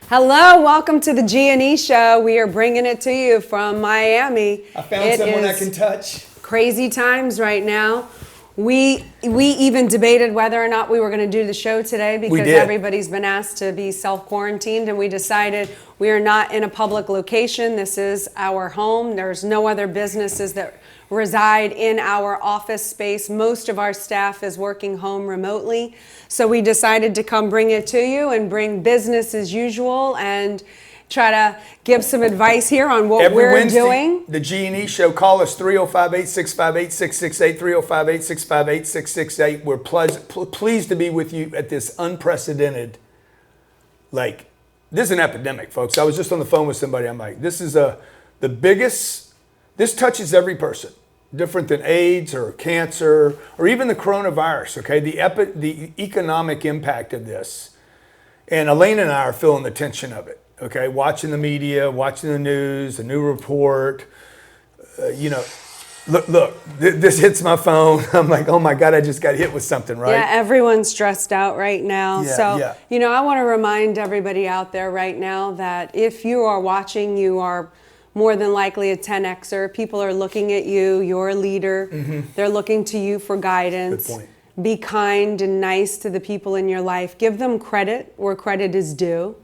Hello, welcome to the G&E Show. We are bringing it to you from Miami. I found someone I can touch. Crazy times right now. We even debated whether or not we were going to do the show today because everybody's been asked to be self-quarantined, and we decided we are not in a public location. This is our home. There's no other businesses that reside in our office space. Most of our staff is working home remotely. So we decided to come bring it to you and bring business as usual and try to give some advice here on what Every we're Wednesday, doing. The G&E Show. Call us 305-865-8668, 305-865-8668. We're pleased to be with you at this unprecedented, this is an epidemic, folks. I was just on the phone with somebody. I'm like, this is the biggest. This touches every person, different than AIDS or cancer or even the coronavirus, okay? The economic impact of this. And Elaine and I are feeling the tension of it, okay? Watching the media, watching the news, the new report. Look, this hits my phone. I'm like, oh my God, I just got hit with something, right? Yeah, everyone's stressed out right now. Yeah. I want to remind everybody out there right now that if you are watching, you are more than likely a 10Xer. People are looking at you. You're a leader. Mm-hmm. They're looking to you for guidance. Good point. Be kind and nice to the people in your life. Give them credit where credit is due.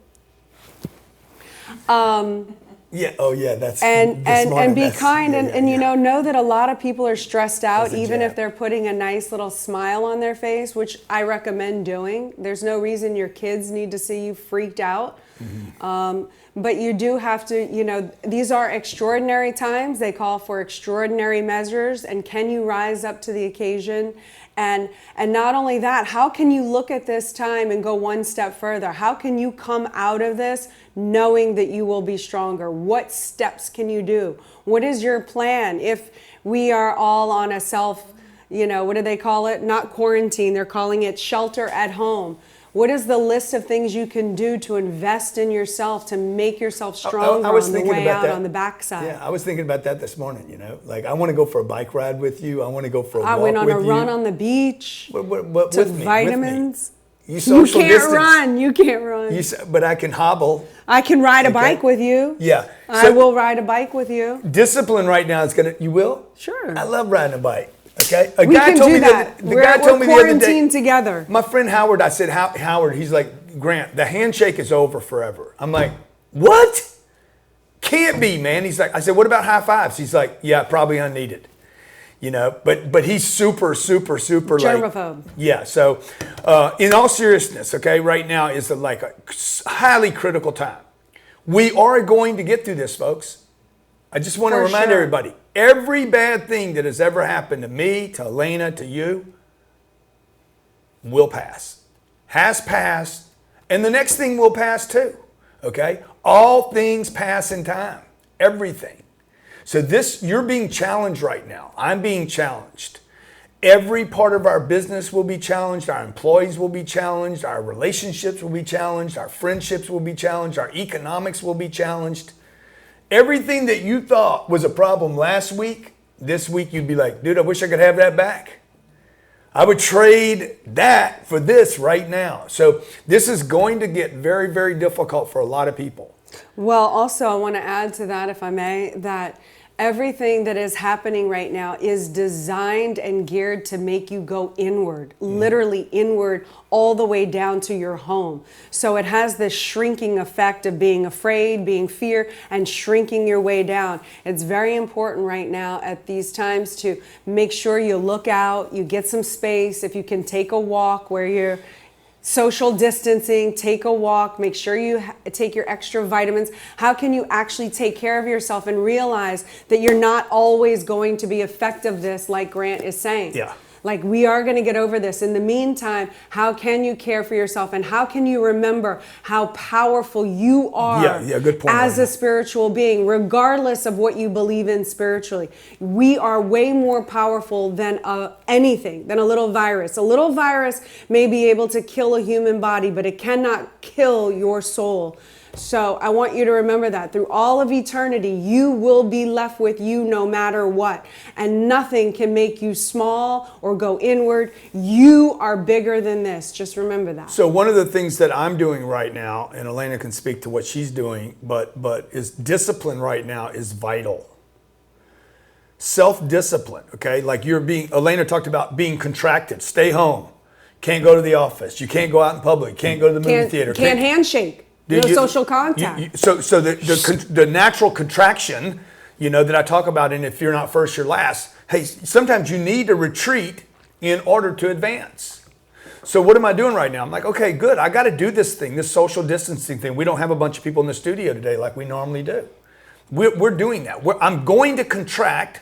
That's and be kind and know that a lot of people are stressed out, even if they're putting a nice little smile on their face, which I recommend doing. There's no reason your kids need to see you freaked out. Mm-hmm. But you do have to, these are extraordinary times. They call for extraordinary measures. And can you rise up to the occasion? And not only that, how can you look at this time and go one step further? How can you come out of this knowing that you will be stronger? What steps can you do? What is your plan? If we are all on a what do they call it? Not quarantine, they're calling it shelter at home. What is the list of things you can do to invest in yourself, to make yourself stronger on the way out on the backside? Yeah, I was thinking about that this morning, I want to go for a bike ride with you. I want to go for a walk with you. I went on a run on the beach, took vitamins. You social distance. You can't run. But I can hobble. I can ride a bike with you. Yeah. I will ride a bike with you. Discipline right now is you will? Sure. I love riding a bike. Okay, we can do that. We're quarantined together. My friend Howard, I said, Howard, he's like, Grant, the handshake is over forever. I'm like, what? Can't be, man. He's like, I said, what about high fives? He's like, yeah, probably unneeded. But he's super germaphobe. So in all seriousness, okay, right now is a highly critical time. We are going to get through this, folks. I just want to remind everybody, every bad thing that has ever happened to me, to Elena, to you, will pass. Has passed, and the next thing will pass too, okay? All things pass in time, everything. So you're being challenged right now. I'm being challenged. Every part of our business will be challenged. Our employees will be challenged. Our relationships will be challenged. Our friendships will be challenged. Our economics will be challenged. Everything that you thought was a problem last week, this week you'd be like, dude, I wish I could have that back. I would trade that for this right now. So this is going to get very, very difficult for a lot of people. Well, also I want to add to that, if I may, that everything that is happening right now is designed and geared to make you go inward, literally inward, all the way down to your home. So it has this shrinking effect of being afraid, being fear, and shrinking your way down. It's very important right now at these times to make sure you look out, you get some space. If you can take a walk where you're social distancing, take a walk, make sure you take your extra vitamins. How can you actually take care of yourself and realize that you're not always going to be effective this, like Grant is saying? Yeah. Like, we are going to get over this. In the meantime, how can you care for yourself, and how can you remember how powerful you are good point, as a spiritual being, regardless of what you believe in spiritually? We are way more powerful than anything, than a little virus. A little virus may be able to kill a human body, but it cannot kill your soul. So I want you to remember that through all of eternity, you will be left with you no matter what. And nothing can make you small or go inward. You are bigger than this. Just remember that. So one of the things that I'm doing right now, and Elena can speak to what she's doing, but is discipline right now is vital. Self-discipline, okay? Like Elena talked about being contracted, stay home, can't go to the office, you can't go out in public, can't go to the movie theater. Can't handshake, no social contact. So the natural contraction, that I talk about, and if you're not first, you're last. Hey, sometimes you need to retreat in order to advance. So what am I doing right now? I'm like, okay, good, I got to do this thing, this social distancing thing. We don't have a bunch of people in the studio today like we normally do. We're doing that. I'm going to contract,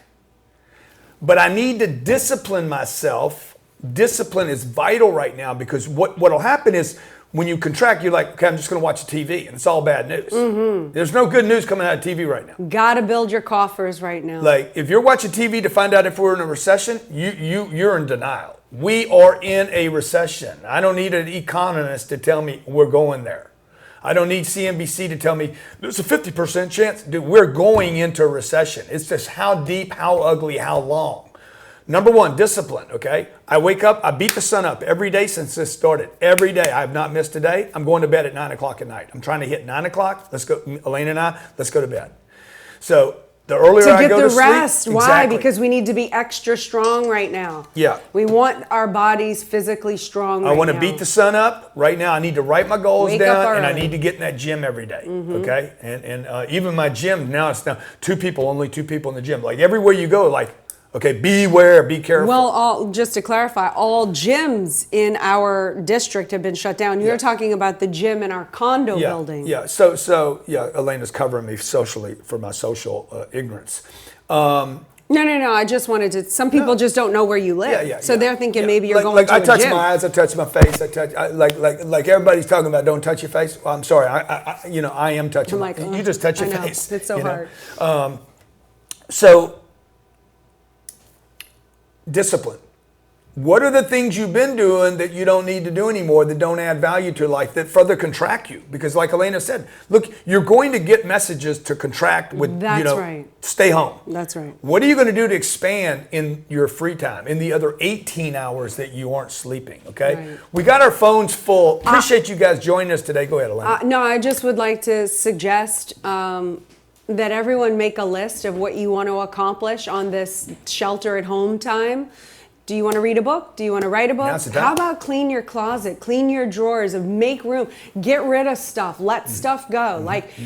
but I need to discipline myself. Discipline is vital right now, because what'll happen is when you contract, you're like, okay, I'm just going to watch the TV, and it's all bad news. Mm-hmm. There's no good news coming out of TV right now. Got to build your coffers right now. Like, if you're watching TV to find out if we're in a recession, you're in denial. We are in a recession. I don't need an economist to tell me we're going there. I don't need CNBC to tell me there's a 50% chance. Dude, we're going into a recession. It's just how deep, how ugly, how long. Number one, discipline, okay? I wake up, I beat the sun up every day since this started. Every day. I have not missed a day. I'm going to bed at 9 o'clock at night. I'm trying to hit 9 o'clock. Let's go, Elena and I, let's go to bed. So the earlier I go to sleep. To get the rest. Why? Exactly. Because we need to be extra strong right now. Yeah. We want our bodies physically strong right now. I want to beat the sun up right now. I need to write my goals down, and I need to get in that gym every day, okay? And even my gym, now it's now only two people in the gym. Like everywhere you go, like, okay, beware, be careful. Well, just to clarify, all gyms in our district have been shut down. You're talking about the gym in our condo building. Yeah, so Elena's covering me socially for my social ignorance. No. I just wanted to. Some people just don't know where you live, so they're thinking maybe you're going to a gym. I touch my eyes, I touch my face, like everybody's talking about. Don't touch your face. Well, I'm sorry, I am touching. I'm like, you just touch your face. It's so hard. So. Discipline. What are the things you've been doing that you don't need to do anymore, that don't add value to your life, that further contract you? Because like Elena said, look, you're going to get messages to contract with, stay home. That's right. What are you going to do to expand in your free time, in the other 18 hours that you aren't sleeping, okay? Right. We got our phones full. Appreciate you guys joining us today. Go ahead, Elena. No, I just would like to suggest that everyone make a list of what you want to accomplish on this shelter at home time. Do you want to read a book? Do you want to write a book? How about clean your closet, clean your drawers, make room, get rid of stuff, let stuff go.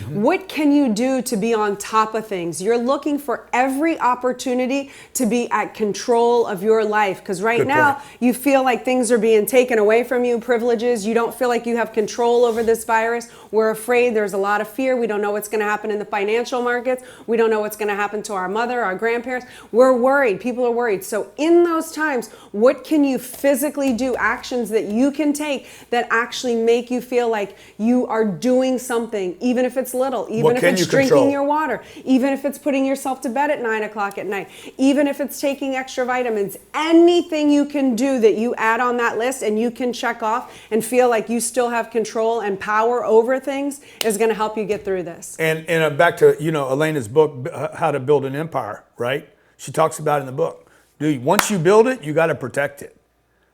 What can you do to be on top of things? You're looking for every opportunity to be at control of your life, because right now you feel like things are being taken away from you, privileges. You don't feel like you have control over this virus. We're afraid. There's a lot of fear. We don't know what's going to happen in the financial markets. We don't know what's going to happen to our mother, our grandparents. We're worried. People are worried. So in those times, what can you physically do, actions that you can take that actually make you feel like you are doing something, even if it's little, even if it's drinking your water, even if it's putting yourself to bed at 9 o'clock at night, even if it's taking extra vitamins, anything you can do that you add on that list and you can check off and feel like you still have control and power over things is going to help you get through this. And back to, Elena's book, How to Build an Empire, right? She talks about it in the book. Dude, once you build it, you got to protect it.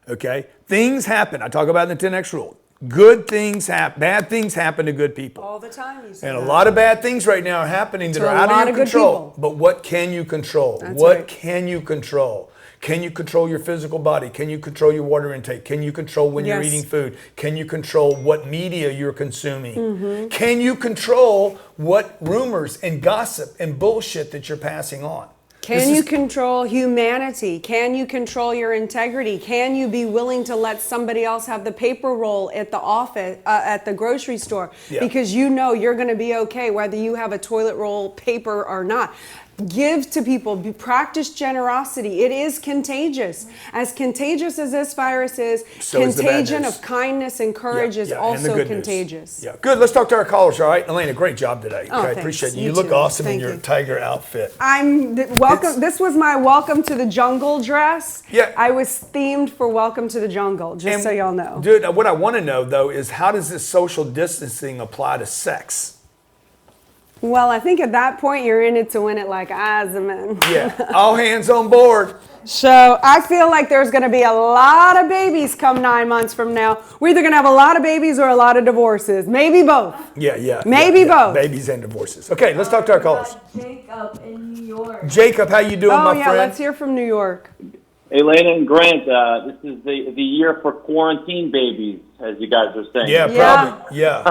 Okay? Things happen. I talk about in the 10X rule. Good things happen. Bad things happen to good people. All the time. You say and a lot of bad things right now are happening that are out of your control. But what can you control? What can you control? Can you control your physical body? Can you control your water intake? Can you control when you're eating food? Can you control what media you're consuming? Can you control what rumors and gossip and bullshit that you're passing on? Can you control humanity? Can you control your integrity? Can you be willing to let somebody else have the paper roll at the office, at the grocery store? Because you know you're going to be okay whether you have a toilet roll paper or not. Give to people, practice generosity. It is contagious. As contagious as this virus is, So is the bad contagion news. of kindness and courage is and the also good news. contagious. Yeah, good. Let's talk to our callers, all right? Elena, great job today. Oh, I thanks. appreciate you. You You look too. awesome in Thank your you. tiger outfit. Welcome. This was my welcome to the jungle dress. Yeah. I was themed for welcome to the jungle, just so y'all know. Dude, what I want to know, though, is how does this social distancing apply to sex? Well, I think at that point you're in it to win it like Azaman. Yeah, all hands on board. So I feel like there's going to be a lot of babies come 9 months from now. We're either going to have a lot of babies or a lot of divorces. Maybe both. Yeah. Maybe both. Babies and divorces. Okay, let's talk to our callers. Jacob in New York. Jacob, how you doing, Oh, my yeah, friend? let's hear from New York. Elena and Grant, this is the year for quarantine babies, as you guys are saying. Yeah, probably. Yeah.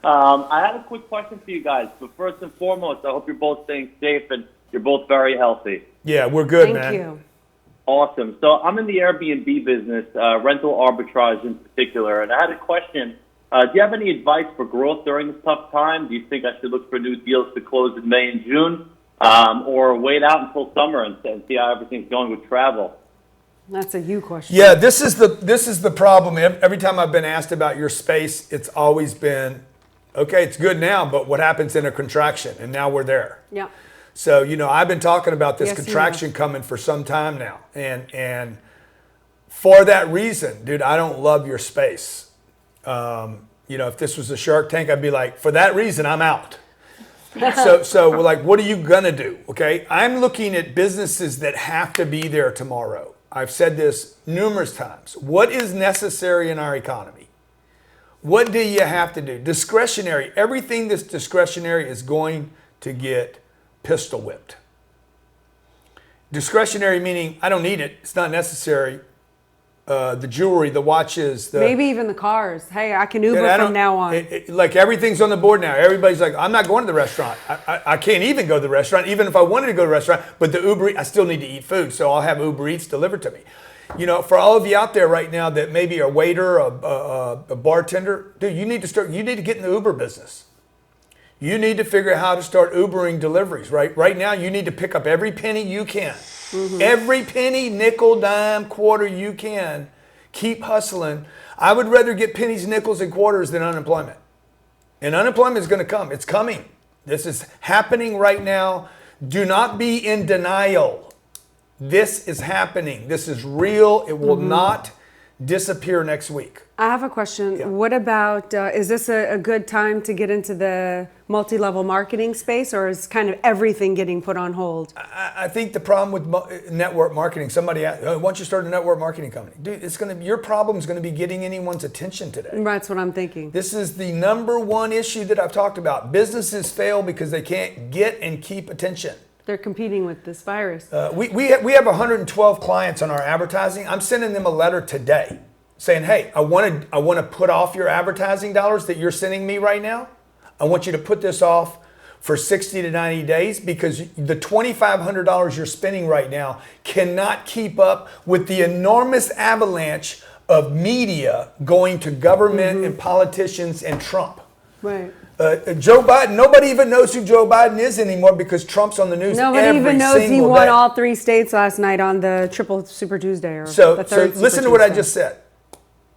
I had a quick question for you guys, but first and foremost, I hope you're both staying safe and you're both very healthy. Yeah, we're good, Thank man. you. Awesome. So I'm in the Airbnb business, rental arbitrage in particular, and I had a question. Do you have any advice for growth during this tough time? Do you think I should look for new deals to close in May and June, or wait out until summer and see how everything's going with travel? That's a you question. Yeah, this is the problem. Every time I've been asked about your space, it's always been, okay, it's good now, but what happens in a contraction? And now we're there. Yeah. So, I've been talking about this Yes, you contraction coming for some time now. And for that reason, dude, I don't love your space. If this was a Shark Tank, I'd be like, for that reason, I'm out. So we're like, what are you going to do? Okay. I'm looking at businesses that have to be there tomorrow. I've said this numerous times. What is necessary in our economy? What do you have to do? Discretionary. Everything that's discretionary is going to get pistol whipped. Discretionary meaning I don't need it. It's not necessary. The jewelry, the watches, Maybe even the cars. Hey, I can Uber from now on. Like everything's on the board now. Everybody's like, I'm not going to the restaurant. I can't even go to the restaurant, even if I wanted to go to the restaurant. But the Uber, I still need to eat food, so I'll have Uber Eats delivered to me. For all of you out there right now that maybe a waiter, a bartender, dude, you need to get in the Uber business. You need to figure out how to start Ubering deliveries, right? Right now, you need to pick up every penny you can. Mm-hmm. Every penny, nickel, dime, quarter you can. Keep hustling. I would rather get pennies, nickels, and quarters than unemployment. And unemployment is going to come. It's coming. This is happening right now. Do not be in denial. This is happening. This is real. It will not disappear next week. I have a question. Yeah. What about, is this a good time to get into the multi-level marketing space, or is kind of everything getting put on hold? I think the problem with network marketing, somebody asked, why don't you start a network marketing company? Dude, your problem is going to be getting anyone's attention today. That's what I'm thinking. This is the number one issue that I've talked about. Businesses fail because they can't get and keep attention. They're competing with this virus. We have 112 clients on our advertising. I'm sending them a letter today saying, hey, I want to put off your advertising dollars that you're sending me right now. I want you to put this off for 60 to 90 days because the $2,500 you're spending right now cannot keep up with the enormous avalanche of media going to government and politicians and Trump. Right. Joe Biden, nobody even knows who Joe Biden is anymore because Trump's on the news Nobody every even knows he single won day. all 3 states last night on the triple Super Tuesday or So the third Super listen to what I Tuesday. just said.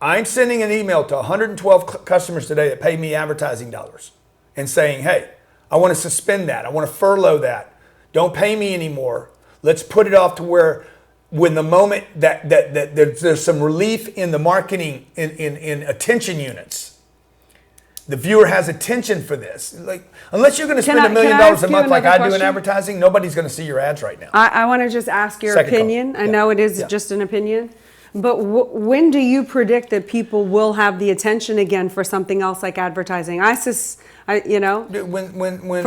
I'm sending an email to 112 customers today that pay me advertising dollars and saying, hey, I want to suspend that. I want to furlough that. Don't pay me anymore. Let's put it off to where when the moment that there's some relief in the marketing in attention units. The viewer has attention for this. Like, unless you're going to spend $1 million a month like I do in advertising, nobody's going to see your ads right now. I want to just ask your Second opinion. call. I know it is just an opinion, but when do you predict that people will have the attention again for something else like advertising? For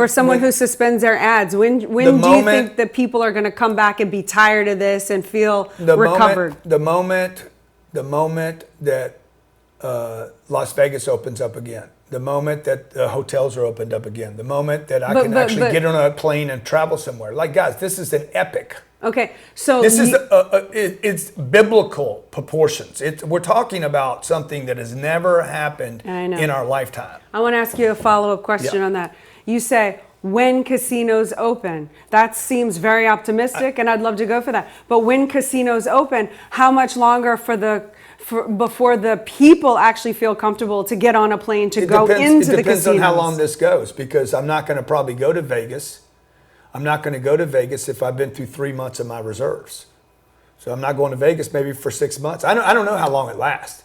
someone who suspends their ads, when do you think that people are going to come back and be tired of this and feel recovered? The moment that Las Vegas opens up again, the moment that the hotels are opened up again, the moment that I can actually get on a plane and travel somewhere. Like, guys, this is an epic. Okay, so this is it's biblical proportions. We're talking about something that has never happened in our lifetime. I want to ask you a follow-up question on that. You say, when casinos open. That seems very optimistic, and I'd love to go for that. But when casinos open, how much longer before the people actually feel comfortable to get on a plane to go into the casinos? It depends on how long this goes, because I'm not going to probably go to Vegas. I'm not going to go to Vegas if I've been through 3 months of my reserves. So I'm not going to Vegas maybe for 6 months. I don't know how long it lasts.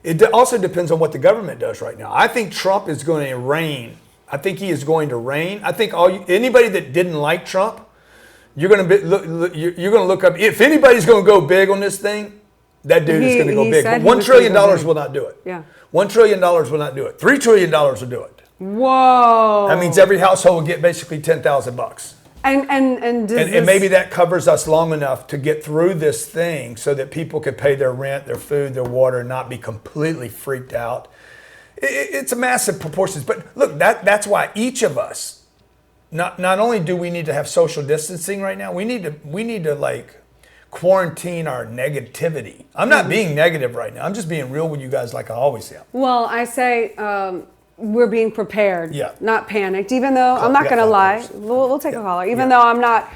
It also depends on what the government does right now. I think Trump is going to reign. I think he is going to reign. I think anybody that didn't like Trump, you're going to look up. If anybody's going to go big on this thing, that dude is going to go big. But $1 trillion will not do it. Yeah. $1 trillion will not do it. $3 trillion will do it. Whoa. That means every household will get basically $10,000. And maybe that covers us long enough to get through this thing so that people can pay their rent, their food, their water, and not be completely freaked out. It's a massive proportions. But look, that's why each of us, not only do we need to have social distancing right now, we need to like quarantine our negativity. I'm not being negative right now. I'm just being real with you guys like I always am. Well, I say we're being prepared, Yeah. not panicked. Even though I'm not going to lie, we'll take a caller. Even though I'm not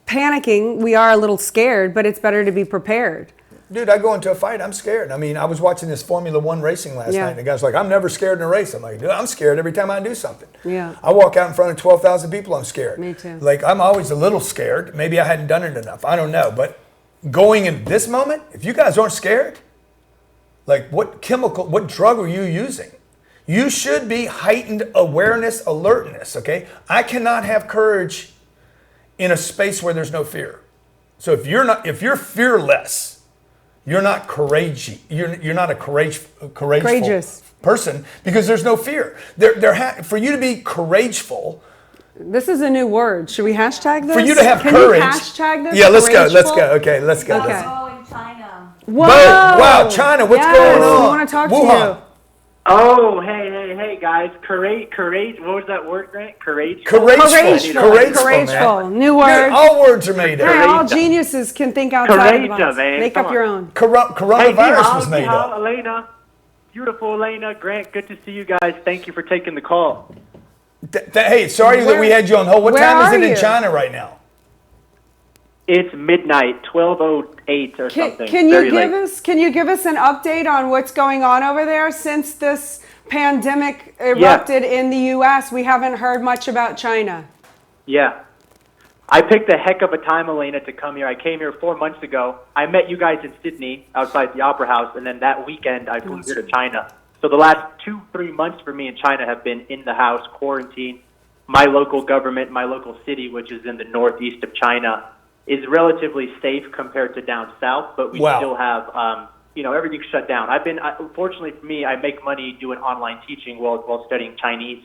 panicking, we are a little scared, but it's better to be prepared. Dude, I go into a fight, I'm scared. I mean, I was watching this Formula One racing last night, and the guy's like, I'm never scared in a race. I'm like, dude, I'm scared every time I do something. Yeah. I walk out in front of 12,000 people, I'm scared. Me too. Like, I'm always a little scared. Maybe I hadn't done it enough. I don't know. But going in this moment, if you guys aren't scared, like what drug are you using? You should be heightened awareness, alertness, okay? I cannot have courage in a space where there's no fear. So if you're fearless, you're not courageous. You're not a courageous person because there's no fear. For you to be courageful. This is a new word. Should we hashtag this? For you to have Can courage. You hashtag this? Yeah, let's go. Okay, let's go. Okay. Oh, in China. Whoa! Wow, China, what's going on? I want to talk Wuhan. to you. Oh, hey, guys. Courage. What was that word, Grant? Courageful. Courageful. Man. New word. Dude, all words are made up. Hey, all geniuses can think outside of the box. Man. Make up your own. Coronavirus was made up. Elena. Beautiful Elena. Grant, good to see you guys. Thank you for taking the call. Hey, sorry that we had you on hold. What time is it in China right now? It's midnight, 12:08 or something. Can you give us an update on what's going on over there since this pandemic erupted in the U.S.? We haven't heard much about China. Yeah. I picked a heck of a time, Elena, to come here. I came here 4 months ago. I met you guys in Sydney outside the Opera House, and then that weekend I flew here to China. So the last 2-3 months for me in China have been in the house, quarantined. My local government, my local city, which is in the northeast of China, is relatively safe compared to down south, but we still have, everything's shut down. Fortunately for me, I make money doing online teaching while studying Chinese.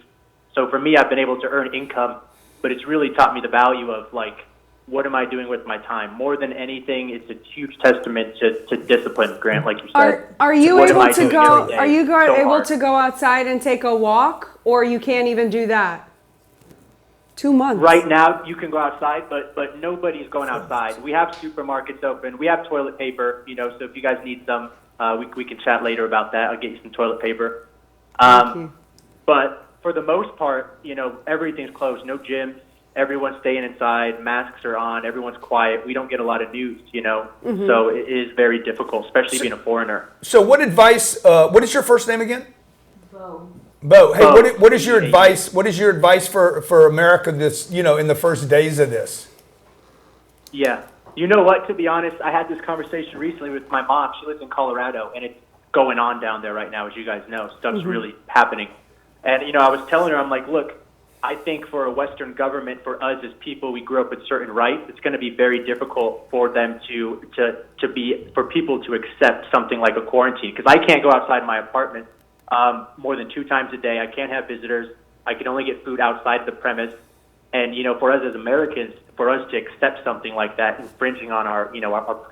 So for me, I've been able to earn income, but it's really taught me the value of, like, what am I doing with my time? More than anything, it's a huge testament to discipline, Grant, like you said. Are you able to go outside and take a walk, or you can't even do that? 2 months. Right now, you can go outside, but nobody's going outside. We have supermarkets open. We have toilet paper, so if you guys need some, we can chat later about that. I'll get you some toilet paper. But for the most part, everything's closed. No gyms. Everyone's staying inside. Masks are on. Everyone's quiet. We don't get a lot of news, So it is very difficult, especially being a foreigner. So what advice, what is your first name again? Bo. Hey, what is your advice? What is your advice for America in the first days of this? Yeah. You know what, to be honest, I had this conversation recently with my mom. She lives in Colorado, and it's going on down there right now, as you guys know. Stuff's really happening. And, I was telling her, I'm like, look, I think for a Western government, for us as people, we grew up with certain rights. It's going to be very difficult for them for people to accept something like a quarantine. Because I can't go outside my apartment more than 2 times a day. I can't have visitors. I can only get food outside the premise. And, for us as Americans, for us to accept something like that, infringing on our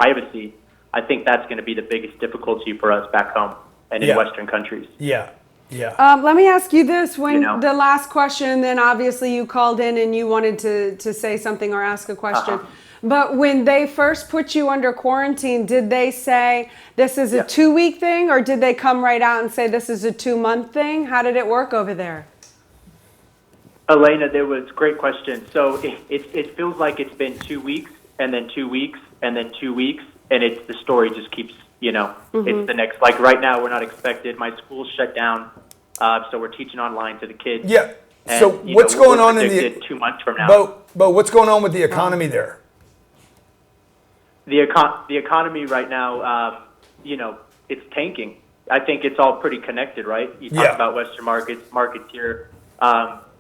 privacy, I think that's going to be the biggest difficulty for us back home and in Western countries. Yeah. Let me ask you this. The last question, then obviously you called in and you wanted to say something or ask a question. But when they first put you under quarantine, did they say this is a 2-week thing, or did they come right out and say this is a 2-month thing? How did it work over there? Elena, there was a great question. So it feels like it's been 2 weeks, and then 2 weeks, and then 2 weeks, and the story just keeps, it's the next, like right now we're not expected. My school's shut down, so we're teaching online to the kids. Yeah. And, so what's going on in 2 months from now? Bo, what's going on with the economy there? The economy right now, it's tanking. I think it's all pretty connected, right? You talk about Western markets here,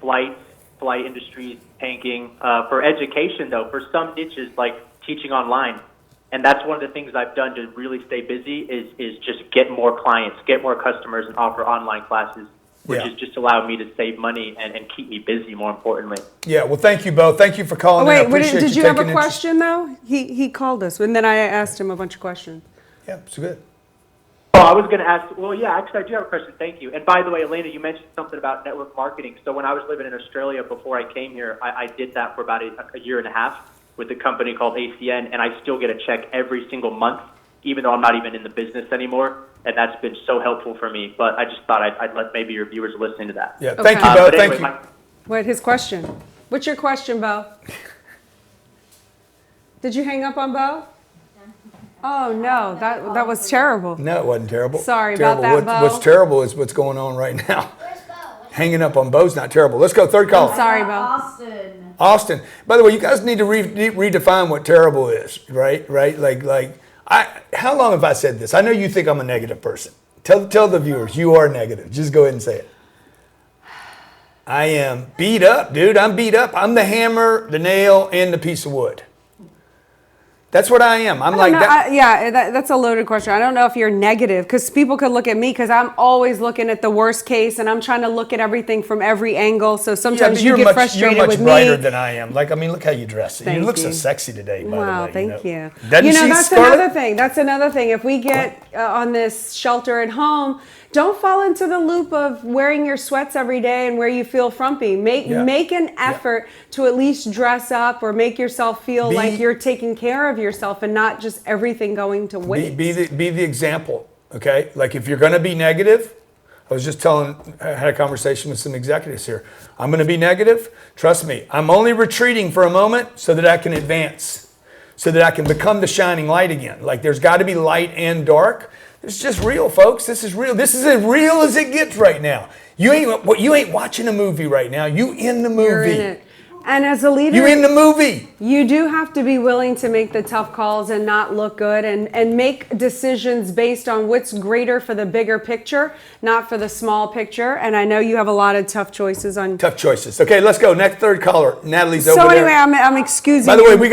flight industries tanking. For education, though, for some niches like teaching online, and that's one of the things I've done to really stay busy is just get more clients, get more customers, and offer online classes, which has just allowed me to save money and keep me busy, more importantly. Yeah, well, thank you, Bo. Thank you for calling. Did you have a question, though? He called us, and then I asked him a bunch of questions. Yeah, it's good. Oh, I was going to ask, well, yeah, actually, I do have a question. Thank you. And by the way, Elena, you mentioned something about network marketing. So when I was living in Australia before I came here, I did that for about a year and a half with a company called ACN, and I still get a check every single month, even though I'm not even in the business anymore. And that's been so helpful for me. But I just thought I'd let maybe your viewers listen to that. Yeah, thank you, Bo. Thank you. What, his question? What's your question, Bo? Did you hang up on Bo? Oh, no, that was terrible. No, it wasn't terrible. Sorry about that, Bo. What's terrible is what's going on right now. Hanging up on Bo's not terrible. Let's go, third caller. I'm sorry, Bo. Austin. By the way, you guys need to redefine what terrible is, right? How long have I said this? I know you think I'm a negative person. Tell the viewers you are negative. Just go ahead and say it. I am beat up, dude. I'm beat up. I'm the hammer, the nail, and the piece of wood. That's what I am. I'm like that. That's a loaded question. I don't know if you're negative, because people could look at me because I'm always looking at the worst case, and I'm trying to look at everything from every angle. So sometimes you get frustrated with me. You're much brighter than I am. Look how you dress. You look so sexy today, by the way. Wow, thank you. That's another thing. That's another thing. If we get on this shelter at home, don't fall into the loop of wearing your sweats every day and where you feel frumpy. Make an effort to at least dress up or make yourself feel like you're taking care of yourself and not just everything going to waste. Be the example, okay? Like if you're going to be negative, I had a conversation with some executives here. I'm going to be negative. Trust me, I'm only retreating for a moment so that I can advance, so that I can become the shining light again. Like there's got to be light and dark. It's just real, folks. This is real. This is as real as it gets right now. You ain't watching a movie right now. You in the movie. You're in it. And as a leader, you in the movie. You do have to be willing to make the tough calls and not look good and make decisions based on what's greater for the bigger picture, not for the small picture. And I know you have a lot of tough choices on. Tough choices. Okay, let's go. Next third caller. Natalie's over there. So anyway, I'm excusing. By the way, we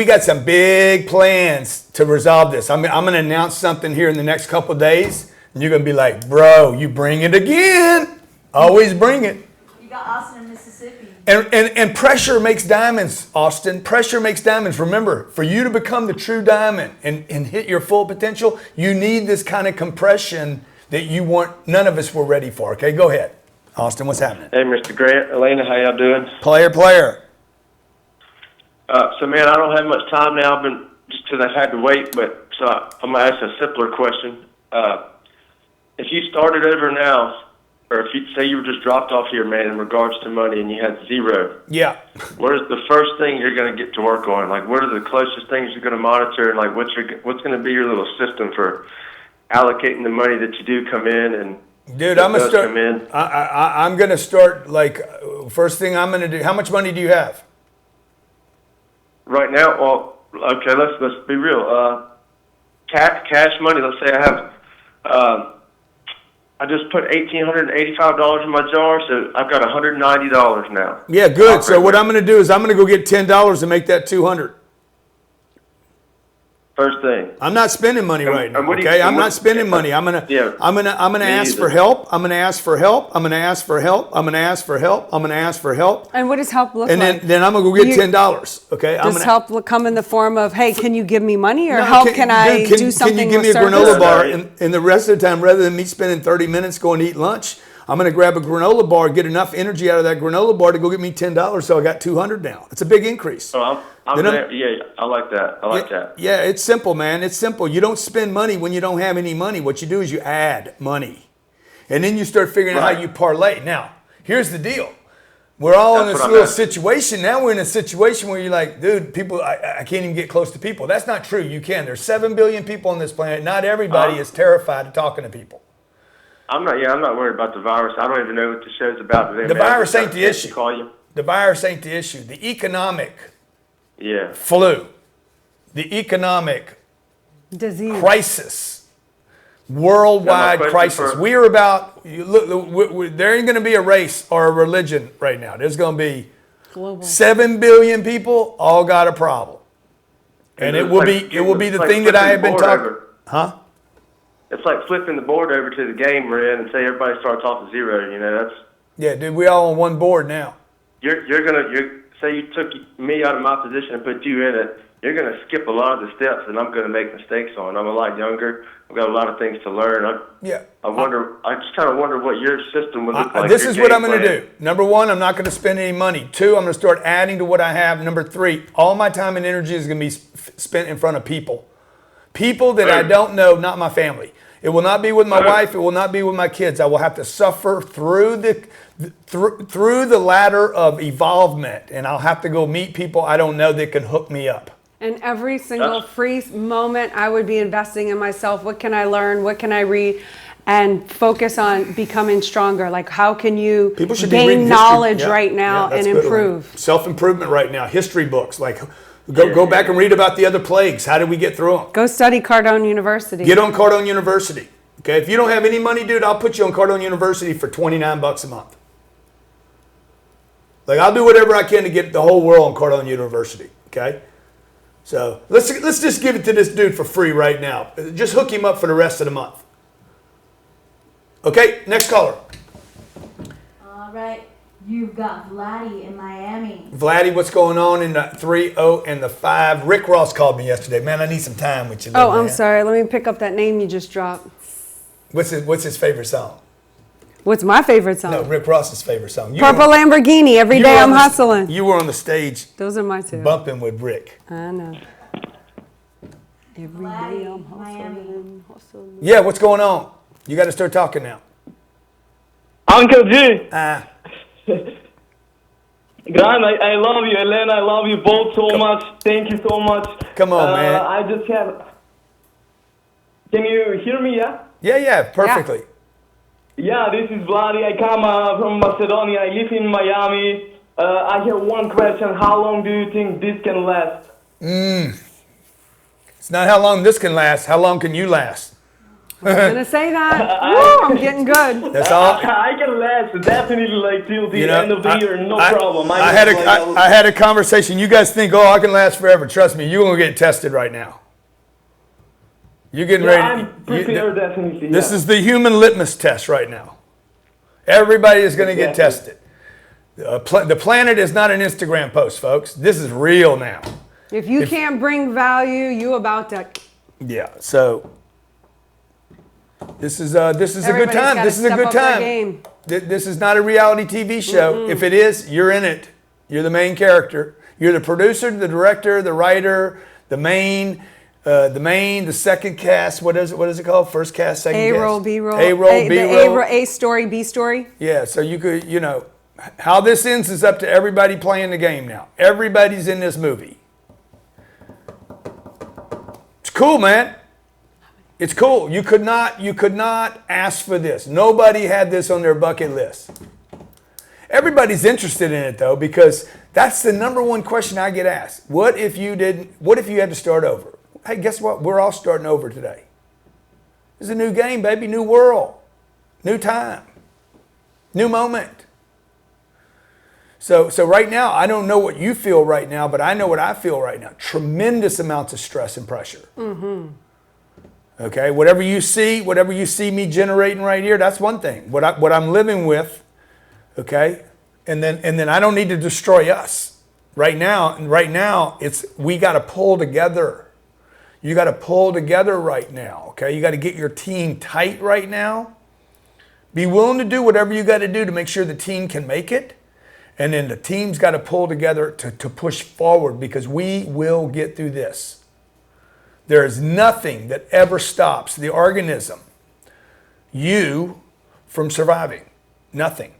got some big plans to resolve this. I'm going to announce something here in the next couple of days, and you're going to be like, bro, you bring it again. Always bring it. You got Austin in Mississippi. And pressure makes diamonds, Austin. Pressure makes diamonds. Remember, for you to become the true diamond and hit your full potential, you need this kind of compression that none of us were ready for. Okay, go ahead. Austin, what's happening? Hey, Mr. Grant. Elena, how y'all doing? Player. So, man, I don't have much time now. I've been just because I've had to wait, so I'm going to ask a simpler question. If you started over now, or if you say you were just dropped off here, man, in regards to money and you had zero. Yeah. What is the first thing you're going to get to work on? Like, what are the closest things you're going to monitor? And, like, what's going to be your little system for allocating the money that you do come in and dude, I'm going to start. I'm going to start, first thing I'm going to do. How much money do you have? Right now, well, okay, let's be real. Cash money, let's say I have... I just put $1,885 in my jar, so I've got $190 now. Yeah, good. So what I'm going to do is I'm going to go get $10 and make that $200. First thing. I'm not spending money right now. Okay, I'm not spending money. I'm gonna ask for help. I'm gonna ask for help. I'm gonna ask for help. I'm gonna ask for help. I'm gonna ask for help. And what does help look like? And then I'm gonna go get $10. Okay. Does help come in the form of, hey, can you give me money, or can I do something? Can you give me a granola bar? And the rest of the time, rather than me spending 30 minutes going to eat lunch, I'm going to grab a granola bar, get enough energy out of that granola bar to go get me $10, so I got $200 now. It's a big increase. Oh, I'm there. Yeah, I like that. I like that. Yeah, it's simple, man. It's simple. You don't spend money when you don't have any money. What you do is you add money. And then you start figuring out how you parlay. Now, here's the deal. We're all in That's this what I'm little asking. situation. Now we're in a situation where you're like, dude, people, I can't even get close to people. That's not true. You can. There's 7 billion people on this planet. Not everybody is terrified of talking to people. I'm not worried about the virus. I don't even know what the show's about today. The man. I virus just ain't got the a chance to issue. Call you. The virus ain't the issue. The economic Yeah. flu, the economic Disease. crisis, worldwide question crisis. for- We are about, there ain't going to be a race or a religion right now. There's going to be Global. 7 billion people all got a problem. And it will be the thing that I have been talking. Huh? It's like flipping the board over to the game we're in and say everybody starts off at 0. You know, that's Yeah, dude, we all on one board now. you're say you took me out of my position and put you in it. You're gonna skip a lot of the steps that I'm gonna make mistakes on. I'm a lot younger. I've got a lot of things to learn. I just kind of wonder what your system would look like. This your is what game I'm going to plan. do. Number 1, I'm not going to spend any money. 2, I'm going to start adding to what I have. Number 3, all my time and energy is going to be spent in front of people. People that I don't know, not my family. It will not be with my wife. It will not be with my kids. I will have to suffer through the ladder of evolvement, and I'll have to go meet people I don't know that can hook me up. And every single free moment I would be investing in myself. What can I learn? What can I read? And focus on becoming stronger. Like, how can you People should be reading gain history. knowledge Yeah, right now that's and good, improve? right? Self-improvement right now. History books. Like, go back and read about the other plagues. How did we get through them? Go study Cardone University. Get on Cardone University. Okay, if you don't have any money, dude, I'll put you on Cardone University for $29 a month. Like, I'll do whatever I can to get the whole world on Cardone University. Okay, so let's just give it to this dude for free right now. Just hook him up for the rest of the month. Okay, next caller. All right. You've got Vladdy in Miami. Vladdy, what's going on in the 3-0 and the 5? Rick Ross called me yesterday. Man, I need some time with you. Oh, man. I'm sorry. Let me pick up that name you just dropped. What's his favorite song? What's my favorite song? No, Rick Ross's favorite song. Purple Lamborghini. Every you day were I'm on the- hustling. You were on the stage Those are my two. bumping with Rick. I know. Every day I'm Miami. hustling. Yeah, what's going on? You got to start talking now. Uncle G, Ah, Grant, I love you. Elena, I love you both so much. Thank you so much. Come on, man. I just have... Can you hear me, yeah? yeah, perfectly. Yeah, this is Vladi. I come from Macedonia. I live in Miami. I have one question. How long do you think this can last? It's not how long this can last. How long can you last? I'm gonna say that. Woo, I'm getting good. That's all. I can last definitely like till the end of the year. No problem. I had a conversation. You guys think, I can last forever. Trust me, you're going to get tested right now. You're getting ready. I'm prepared definitely. This is the human litmus test right now. Everybody is going to get tested. The planet is not an Instagram post, folks. This is real now. If you can't bring value, you about to. Yeah. So this is a good Everybody's time. gotta This is a step good up their time. game. This is not a reality TV show. If it is, you're in it. You're the main character. You're the producer, the director, the writer, the second cast. What is it called? First cast, second cast. A-roll, B-roll. A-roll, B-roll. A story, B story. Yeah, so you could, how this ends is up to everybody playing the game now. Everybody's in this movie. It's cool, man. It's cool. You could not ask for this. Nobody had this on their bucket list. Everybody's interested in it though, because that's the number one question I get asked. What if you had to start over? Hey, guess what? We're all starting over today. It's a new game, baby, new world, new time, new moment. So right now, I don't know what you feel right now, but I know what I feel right now. Tremendous amounts of stress and pressure. Mm-hmm. Okay, whatever you see me generating right here, that's one thing. What I'm living with, okay, and then I don't need to destroy us. Right now, it's we got to pull together. You got to pull together right now. Okay, you got to get your team tight right now. Be willing to do whatever you got to do to make sure the team can make it, and then the team's got to pull together to push forward because we will get through this. There is nothing that ever stops the organism, you, from surviving. Nothing.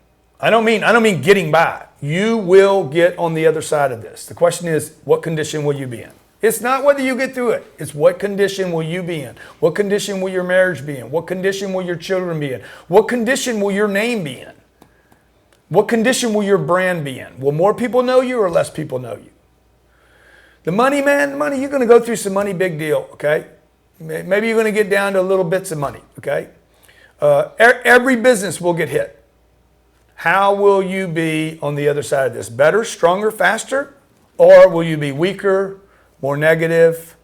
I don't mean getting by. You will get on the other side of this. The question is, what condition will you be in? It's not whether you get through it. It's what condition will you be in? What condition will your marriage be in? What condition will your children be in? What condition will your name be in? What condition will your brand be in? Will more people know you or less people know you? The money, man, the money, you're going to go through some money, big deal, okay? Maybe you're going to get down to little bits of money, okay? Every business will get hit. How will you be on the other side of this? Better, stronger, faster? Or will you be weaker, more negative?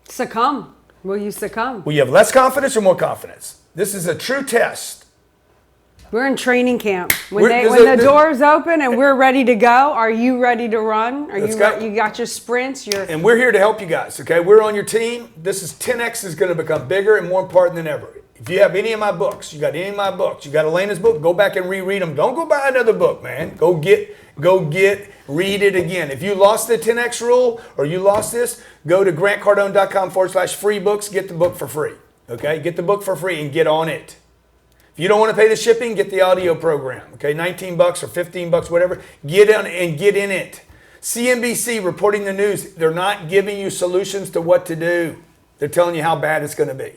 Succumb. Will you succumb? Will you have less confidence or more confidence? This is a true test. We're in training camp. When the doors open and we're ready to go, are you ready to run? You got your sprints? And we're here to help you guys, okay? We're on your team. This is 10X is going to become bigger and more important than ever. If you have any of my books, you got Elena's book, go back and reread them. Don't go buy another book, man. Go read it again. If you lost the 10X rule or you lost this, go to grantcardone.com/free books. Get the book for free, okay? Get the book for free and get on it. If you don't want to pay the shipping, get the audio program, okay? $19 or $15, whatever. Get on and get in it. CNBC reporting the news. They're not giving you solutions to what to do. They're telling you how bad it's going to be.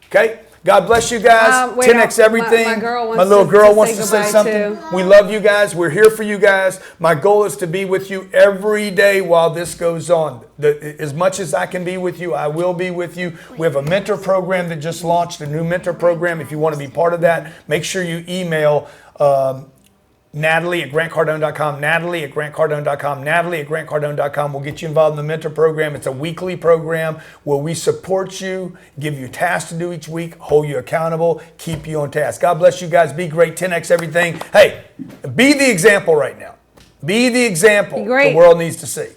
Okay? God bless you guys. 10X everything. My little girl wants to say something. We love you guys. We're here for you guys. My goal is to be with you every day while this goes on. As much as I can be with you, I will be with you. We have a mentor program that just launched, a new mentor program. If you want to be part of that, make sure you email Natalie at grantcardone.com, Natalie at grantcardone.com, Natalie at grantcardone.com. We'll get you involved in the mentor program. It's a weekly program where we support you, give you tasks to do each week, hold you accountable, keep you on task. God bless you guys. Be great. 10X everything. Hey, be the example right now. Be the example the world needs to see.